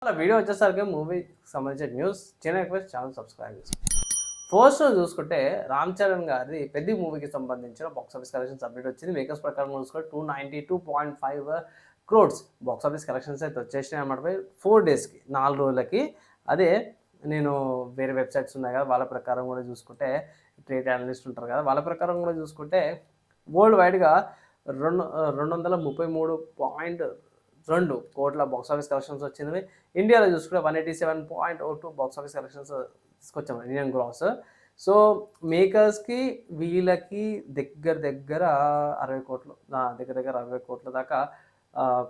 అలా వీడియో వచ్చేసరికి మూవీకి సంబంధించిన న్యూస్ చిన్న రిక్వెస్ట్ ఛానల్ సబ్స్క్రైబ్ చేసుకోండి. ఫస్ట్ చూసుకుంటే రామ్ చరణ్ గారి పెద్ద మూవీకి సంబంధించిన బాక్స్ ఆఫీస్ కలెక్షన్స్ అప్డేట్ వచ్చింది. మేకర్స్ ప్రకారం చూసుకుంటే 292.5 క్రోడ్స్ బాక్స్ ఆఫీస్ కలెక్షన్స్ అయితే వచ్చేసినాయి అన్నమాట. 4 డేస్కి 4 రోజులకి. అదే నేను వేరే వెబ్సైట్స్ ఉన్నాయి కదా, వాళ్ళ ప్రకారం కూడా చూసుకుంటే ట్రేడ్ అనలిస్ట్ ఉంటారు కదా, వాళ్ళ ప్రకారం కూడా చూసుకుంటే వరల్డ్ వైడ్గా 233.2 కోట్ల బాక్స్ ఆఫీస్ కలెక్షన్స్ వచ్చింది. ఇండియాలో చూసుకుంటే 187.02 బాక్స్ ఆఫీస్ కలెక్షన్స్ తీసుకొచ్చాము ఇండియన్ గ్రాస్. సో మేకర్స్కి వీళ్ళకి దగ్గర 60 కోట్లు, దగ్గర 60 కోట్ల దాకా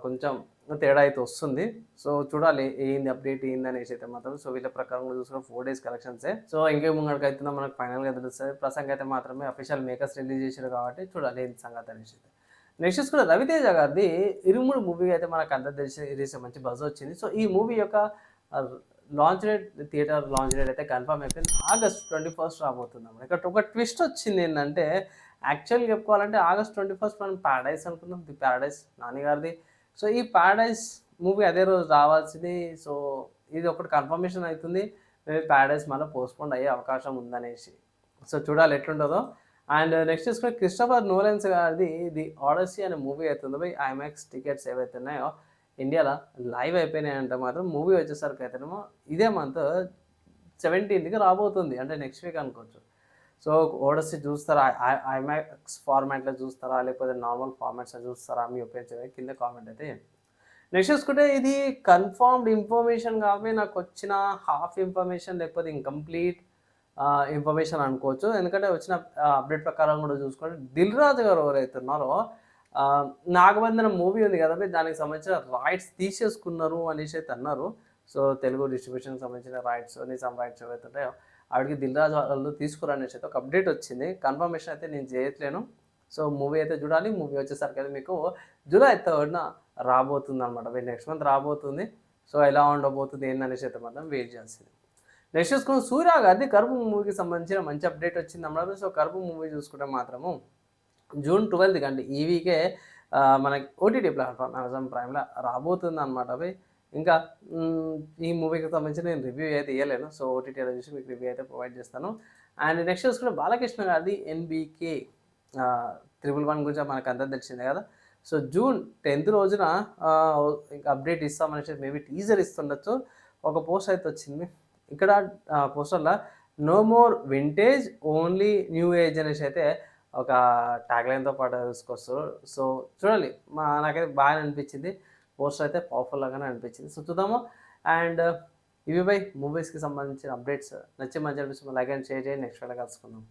కొంచెం తేడా అయితే వస్తుంది. సో చూడాలి ఏంది అప్డేట్ ఏంది అనేసి అయితే మాత్రం. సో వీళ్ళ ప్రకారం కూడా చూసుకున్న 4 డేస్ కలెక్షన్సే. సో ఇంకే ముంగడికి అవుతుందో మనకు ఫైనల్గా తెలుస్తుంది. ప్రసంగం అయితే మాత్రమే అఫీషియల్ మేకర్స్ రిలీజ్ చేశారు కాబట్టి చూడాలి ఏంది సంగతి అనేసి. నెక్స్ట్ కూడా రవితేజ గారిది ఇరుముడు మూవీ అయితే మనకు అందరు తెలిసి రీసెంట్ మంచి బజ్ వచ్చింది. సో ఈ మూవీ యొక్క launch date, theatre launch date అయితే కన్ఫర్మ్ అయిపోయింది. ఆగస్ట్ 21 రాబోతుంది అన్నమాట. ఇక్కడ ఒక ట్విస్ట్ వచ్చింది ఏంటంటే, యాక్చువల్గా చెప్పుకోవాలంటే ఆగస్ట్ 21 మనం ప్యారడైస్ అనుకున్నాం, ది ప్యారడైస్ నాని గారిది. సో ఈ ప్యారడైస్ మూవీ అదే రోజు రావాల్సింది. సో ఇది ఒకటి కన్ఫర్మేషన్ అవుతుంది. మేబీ ప్యారడైస్ మళ్ళీ పోస్ట్పోన్ అయ్యే అవకాశం ఉందనేసి. సో చూడాలి ఎట్లుంటుందో. అండ్ నెక్స్ట్ చూసుకుంటే క్రిస్టోఫర్ నోలెన్స్ గారిది ది ఆడసీ అనే మూవీ అవుతుందో ఐమాక్స్ టికెట్స్ ఏవైతే ఉన్నాయో ఇండియాలో లైవ్ అయిపోయినాయంటే మాత్రం మూవీ వచ్చేసరికి అయితేనేమో ఇదే మంత్ 17కి రాబోతుంది, అంటే నెక్స్ట్ వీక్ అనుకోవచ్చు. సో ఓడసీ చూస్తారా, ఐమాక్స్ ఫార్మాట్లో చూస్తారా, లేకపోతే నార్మల్ ఫార్మాట్స్లో చూస్తారా, మీ ఒపీనియన్ కింద కామెంట్ అయితే. నెక్స్ట్ చూసుకుంటే ఇది కన్ఫర్మ్డ్ ఇన్ఫర్మేషన్ కాబట్టి నాకు వచ్చిన హాఫ్ ఇన్ఫర్మేషన్ లేకపోతే ఇన్కంప్లీట్ ఇన్ఫర్మేషన్ అనుకోవచ్చు. ఎందుకంటే వచ్చిన అప్డేట్ ప్రకారం కూడా చూసుకుంటే దిల్ రాజు గారు ఎవరైతే ఉన్నారో నాగబంధన మూవీ ఉంది కదా, దానికి సంబంధించిన రైట్స్ తీసేసుకున్నారు అనేసి అయితే అన్నారు. సో తెలుగు డిస్ట్రిబ్యూషన్కి సంబంధించిన రైట్స్, నిజాం రైట్స్ ఏవైతే ఉంటాయో వాటికి దిల్ రాజు వాళ్ళు తీసుకురనేసి అయితే ఒక అప్డేట్ వచ్చింది. కన్ఫర్మేషన్ అయితే నేను చేయట్లేను. సో మూవీ అయితే చూడాలి. మూవీ వచ్చేసరికి అయితే మీకు జూలై 3rd రాబోతుంది అనమాట. నెక్స్ట్ మంత్ రాబోతుంది. సో ఎలా ఉండబోతుంది ఏందనేసి అయితే మాత్రం వెయిట్ చేయాల్సింది. నెక్స్ట్ చూసుకుని సూర్య గారిది కరుపు మూవీకి సంబంధించిన మంచి అప్డేట్ వచ్చింది అన్నమాట. సో కరుపు మూవీ చూసుకుంటే మాత్రము జూన్ 12కి అంటే ఈ వీకే మనకి ఓటీటీ ప్లాట్ఫామ్ అమెజాన్ ప్రైమ్లో రాబోతుంది అనమాట. ఇంకా ఈ మూవీకి సంబంధించి నేను రివ్యూ అయితే ఇవ్వలేను. సో ఓటీటీలో చూసి మీకు రివ్యూ అయితే ప్రొవైడ్ చేస్తాను. అండ్ నెక్స్ట్ చూసుకుంటే బాలకృష్ణ గారిది ఎన్బీకే 111 గురించి మనకు అంతా తెలిసిందే కదా. సో జూన్ 10th రోజున ఇంకా అప్డేట్ ఇస్తామనేసి మేబీ టీజర్ ఇస్తుండొచ్చు. ఒక పోస్ట్ అయితే వచ్చింది. ఇక్కడ పోస్టర్లో no more vintage only new age అనేసి అయితే ఒక ట్యాగ్లైన్తో పాటు తీసుకొస్తారు. సో చూడాలి, నాకైతే బాగా అనిపించింది. పోస్టర్ అయితే పవర్ఫుల్ లాగానే అనిపించింది. సో చూద్దాము. అండ్ ఇవి మూవీస్కి సంబంధించిన అప్డేట్స్ నచ్చి మంచి అనిపిస్తుంది లైక్ అండ్ షేర్ చేయండి. నెక్స్ట్ వీడియో కలుసుకుందాం.